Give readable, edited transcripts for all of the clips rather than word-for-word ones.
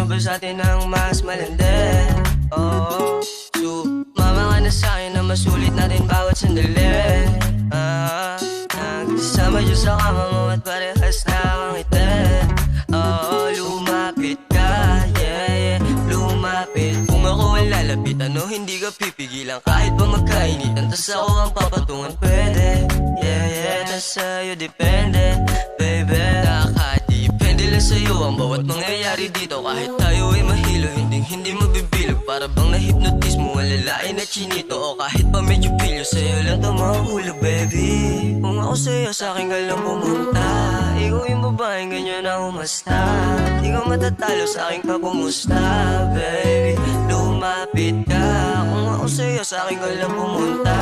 ba sa'tin ang mas malandi? Oh, sumama ka na sa'kin na masulit natin bawat sandali. Nagsasama dyan sa kama mo at parehas na ang ngiti. Oh, lumapit ka, yeah, yeah, lumapit. Kung ako ang lalapit, ano hindi ka pipigilan kahit pa magkainitan. Tas ako ang papatungan, pwede, yeah, yeah, tas sa'yo depende, baby. Nakadepende lang sa'yo ang bawat mangyayari dito. Kahit tayo ay mahilo, hindi mabibilog. Para bang na-hypnotize mo ang lalaki na chinito. O kahit pa medyo pilyo, sa'yo lang ito mahulog, baby. Kung ako sa'yo, sa'kin ka lang pumunta. Ikaw yung babaeng ganyan na umasta. Di ka matatalo, sa'kin ka pumusta, baby. Lumapit ka. Kung ako sa'yo, sa'kin ka lang pumunta.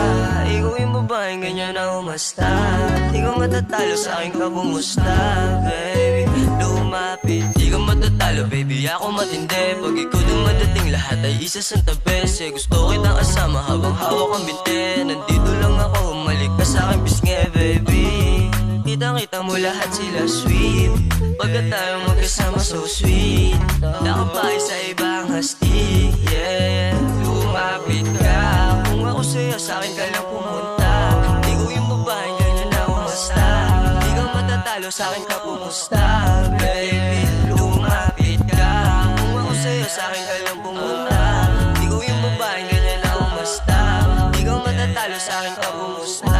Ikaw yung babaeng ganyan na umasta. Di ka matatalo, sa'kin ka pumusta, baby. Lumapit, di ka matatalo, baby, ako matindi. Pag ikaw dumadating, lahat ay isa sa tabi. Gusto kitang kasama habang hawak ang binte. Nandito lang ako, umalik ka sa'kin pisngi, baby. Kitang-kita mo lahat sila sweet. Pagkat tayo magkasama so sweet. Nakapay sa ibang hasti, yeah. Lumapit ka. Kung ako sa'yo, sa'kin ka lang pumunta. Ikaw yung babaeng ganyan na umasta. Di ka matatalo, sa'kin ka pumusta, baby. Lumapit ka. Kung ako sa'yo, sa'kin ka lang pumunta. Ikaw yung babaeng ganyan na umasta. Di ka matatalo, sa'kin ka pumusta.